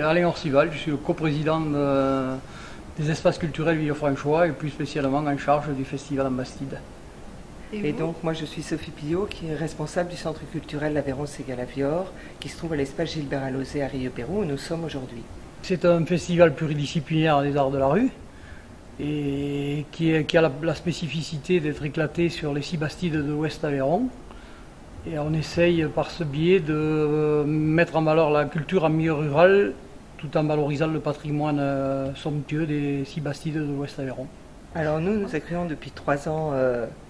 Alain Orcival, je suis le coprésident des espaces culturels Villefranchois et plus spécialement en charge du festival en Bastide. Et donc moi je suis Sophie Pillot qui est responsable du centre culturel l'Aveyron-Ségalavior qui se trouve à l'espace Gilbert Alauzet à Rieux-Pérou où nous sommes aujourd'hui. C'est un festival pluridisciplinaire des arts de la rue et qui a la spécificité d'être éclaté sur les 6 Bastides de l'Ouest Aveyron. Et on essaye par ce biais de mettre en valeur la culture en milieu rural tout en valorisant le patrimoine somptueux des 6 Bastides de l'Ouest Aveyron. Alors nous accueillons depuis 3 ans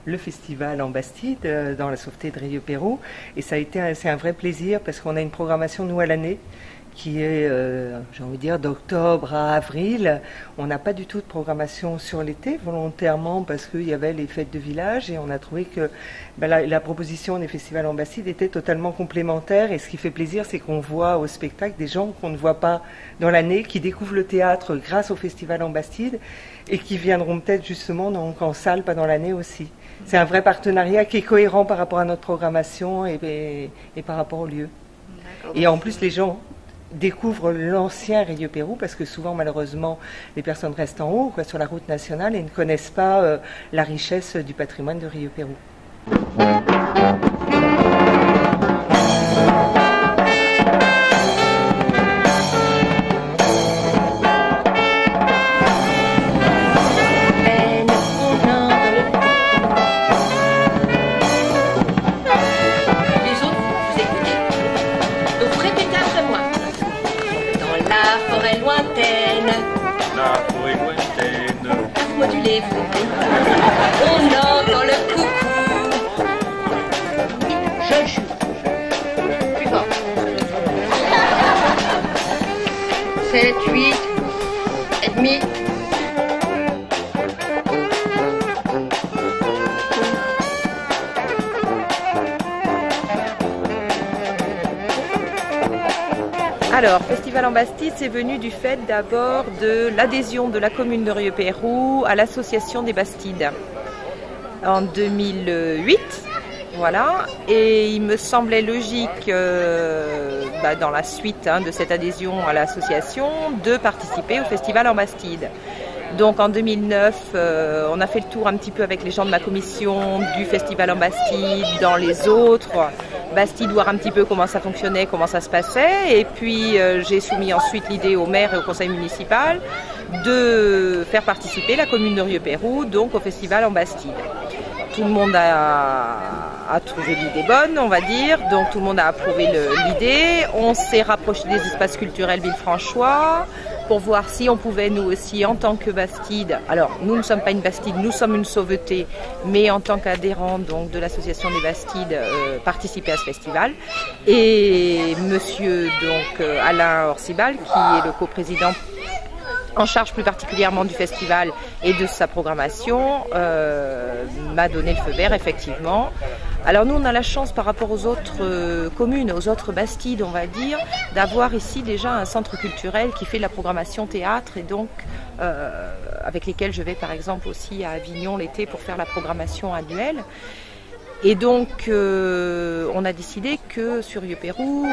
le festival en Bastide dans la Sauveté de Rieux-Pérou et c'est un vrai plaisir parce qu'on a une programmation nous à l'année qui est, j'ai envie de dire, d'octobre à avril. On n'a pas du tout de programmation sur l'été, volontairement, parce qu'il y avait les fêtes de village, et on a trouvé que la proposition des festivals en Bastide était totalement complémentaire, et ce qui fait plaisir, c'est qu'on voit au spectacle des gens qu'on ne voit pas dans l'année, qui découvrent le théâtre grâce au festival en Bastide, et qui viendront peut-être justement donc en salle pendant l'année aussi. C'est un vrai partenariat qui est cohérent par rapport à notre programmation et par rapport au lieu. Et en plus, les gens découvrent l'ancien Rieux-Pérou parce que souvent malheureusement les personnes restent en haut sur la route nationale et ne connaissent pas la richesse du patrimoine de Rieux-Pérou. On entend le coucou. Je joue. Plus fort. 7, 8, et demi. Alors, Festival en Bastide, c'est venu du fait d'abord de l'adhésion de la commune de Rieux-Pérou à l'association des Bastides en 2008. Voilà, et il me semblait logique, dans la suite de cette adhésion à l'association, de participer au Festival en Bastide. Donc en 2009, on a fait le tour un petit peu avec les gens de ma commission du Festival en Bastide, dans les autres Bastide, voir un petit peu comment ça fonctionnait, comment ça se passait. Et puis j'ai soumis ensuite l'idée au maire et au conseil municipal de faire participer la commune de Rieux-Pérou donc au Festival en Bastide. Tout le monde a trouvé l'idée bonne, on va dire, donc tout le monde a approuvé l'idée. On s'est rapproché des espaces culturels Villefranchois pour voir si on pouvait nous aussi en tant que Bastide, alors nous ne sommes pas une Bastide, nous sommes une sauveté, mais en tant qu'adhérents donc de l'association des Bastides participer à ce festival. Et monsieur donc Alain Orcival, qui est le coprésident en charge plus particulièrement du festival et de sa programmation, m'a donné le feu vert effectivement. Alors nous on a la chance par rapport aux autres communes, aux autres Bastides on va dire, d'avoir ici déjà un centre culturel qui fait de la programmation théâtre et donc avec lesquels je vais par exemple aussi à Avignon l'été pour faire la programmation annuelle. Et donc, on a décidé que sur Rieux-Pérou,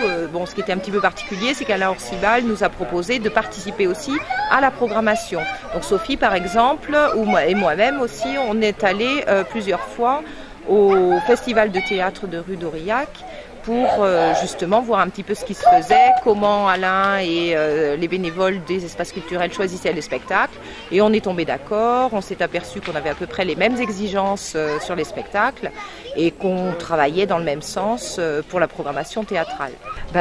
ce qui était un petit peu particulier, c'est qu'Alain Orcival nous a proposé de participer aussi à la programmation. Donc Sophie, par exemple, et moi-même aussi, on est allés plusieurs fois au Festival de théâtre de rue d'Aurillac pour justement voir un petit peu ce qui se faisait, comment Alain et les bénévoles des espaces culturels choisissaient les spectacles. Et on est tombé d'accord, on s'est aperçu qu'on avait à peu près les mêmes exigences sur les spectacles et qu'on travaillait dans le même sens pour la programmation théâtrale.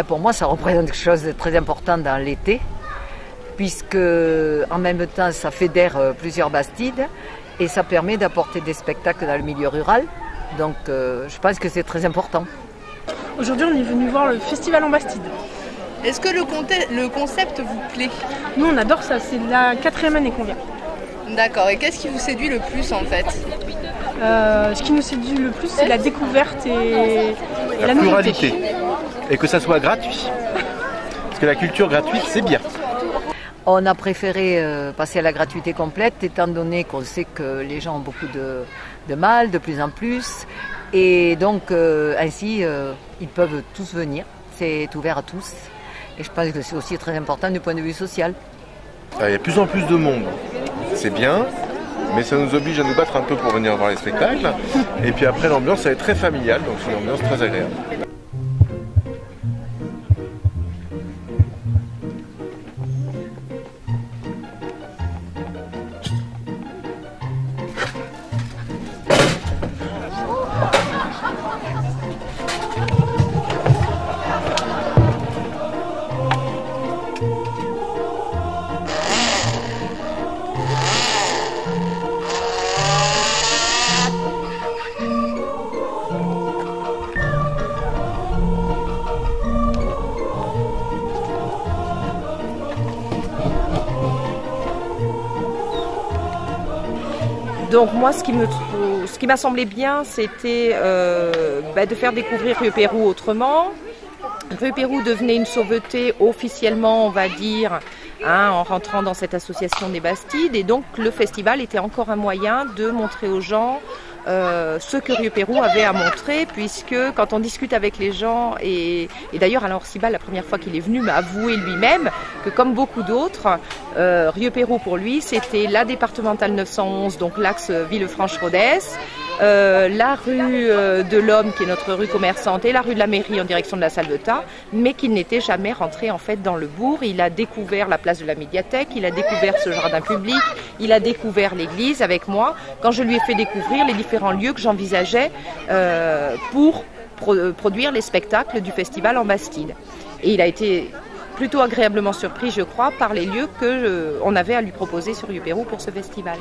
Pour moi, ça représente quelque chose de très important dans l'été, puisque en même temps, ça fédère plusieurs Bastides et ça permet d'apporter des spectacles dans le milieu rural. Donc, je pense que c'est très important. Aujourd'hui, on est venu voir le Festival en Bastide. Est-ce que le concept vous plaît? Nous, on adore ça. C'est la 4e année qu'on vient. D'accord. Et qu'est-ce qui vous séduit le plus en fait? Ce qui nous séduit le plus, c'est la découverte et la pluralité. Et que ça soit gratuit. Parce que la culture gratuite, c'est bien. On a préféré passer à la gratuité complète, étant donné qu'on sait que les gens ont beaucoup de mal, de plus en plus. Et donc, ainsi, ils peuvent tous venir. C'est ouvert à tous. Et je pense que c'est aussi très important du point de vue social. Il y a de plus en plus de monde. C'est bien, mais ça nous oblige à nous battre un peu pour venir voir les spectacles. Et puis après, l'ambiance, elle est très familiale, donc c'est une ambiance très agréable. Donc moi, ce qui m'a semblé bien, c'était de faire découvrir Rieux-Pérou autrement. Rieux-Pérou devenait une sauveté officiellement, on va dire, en rentrant dans cette association des Bastides. Et donc le festival était encore un moyen de montrer aux gens ce que Rieux-Pérou avait à montrer, puisque quand on discute avec les gens, et d'ailleurs Alain Orciba, la première fois qu'il est venu, m'a avoué lui-même que comme beaucoup d'autres, Rieux-Pérou pour lui c'était la départementale 911, donc l'axe Villefranche-Rodez, la rue de l'Homme qui est notre rue commerçante et la rue de la Mairie en direction de la Salvetat, mais qu'il n'était jamais rentré en fait dans le bourg. Il a découvert la place de la médiathèque, il a découvert ce jardin public, il a découvert l'église avec moi quand je lui ai fait découvrir les différents lieux que j'envisageais pour produire les spectacles du festival en Bastide. Et il a été plutôt agréablement surpris, je crois, par les lieux qu'on avait à lui proposer sur Rieux-Pérou pour ce festival.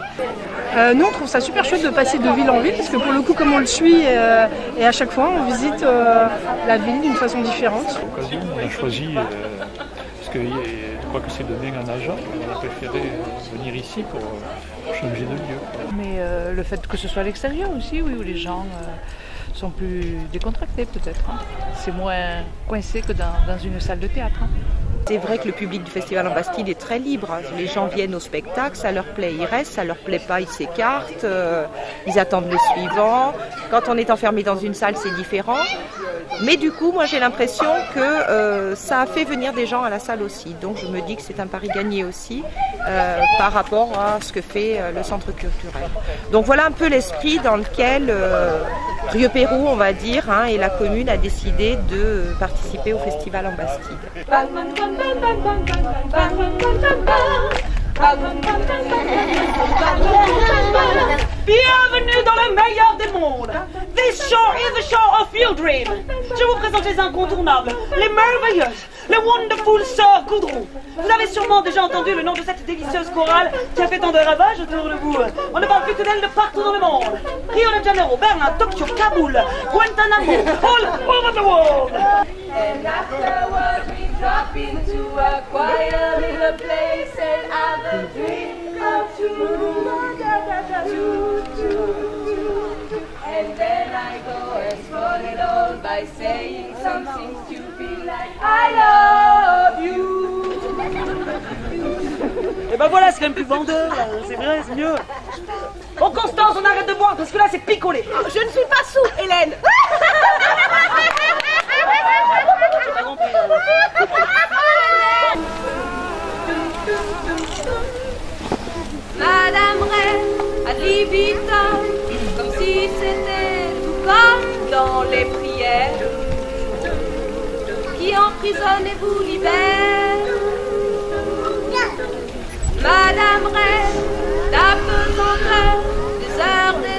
Nous, on trouve ça super chouette de passer de ville en ville, parce que pour le coup, comme on le suit, et à chaque fois, on visite la ville d'une façon différente. On a choisi, parce que je crois que c'est de Nain en Agen, on a préféré venir ici pour changer de lieu. Mais le fait que ce soit à l'extérieur aussi, oui, où les gens sont plus décontractés peut-être. C'est moins coincé que dans une salle de théâtre. C'est vrai que le public du Festival en Bastide est très libre. Les gens viennent au spectacle, ça leur plaît, ils restent, ça leur plaît pas, ils s'écartent, ils attendent le suivant. Quand on est enfermé dans une salle, c'est différent. Mais du coup, moi j'ai l'impression que ça a fait venir des gens à la salle aussi. Donc je me dis que c'est un pari gagné aussi par rapport à ce que fait le centre culturel. Donc voilà un peu l'esprit dans lequel Rieux-Pérou, on va dire, et la commune a décidé de participer au Festival en Bastide. Bienvenue dans le meilleur des mondes. This show is the show of your dream. Je vous présente les incontournables, les merveilleuses, les wonderful sœurs Goudron. Vous avez sûrement déjà entendu le nom de cette délicieuse chorale qui a fait tant de ravages autour de vous. On ne parle plus que d'elle de partout dans le monde. Rio de Janeiro, Berlin, Tokyo, Kaboul, Guantanamo, all over the world. And afterwards we drop into a quiet little place and have a dream come true. And then I go and spoil it all by saying something stupid like I love you. Et ben voilà, c'est quand même plus vendeur, là. C'est vrai, c'est mieux. Bon, Constance, on arrête de boire parce que là c'est picolé. Je ne suis pas sous, Hélène. Madame Reine a dit vite, comme si c'était tout comme dans les prières qui emprisonnent et vous libèrent. Madame Reine d'apesanteur, des heures de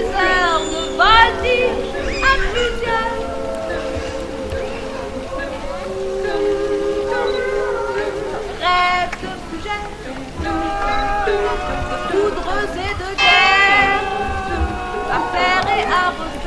voltige à plusieurs. Rêve de fougères, de foudres et de guerre, à faire et à refaire.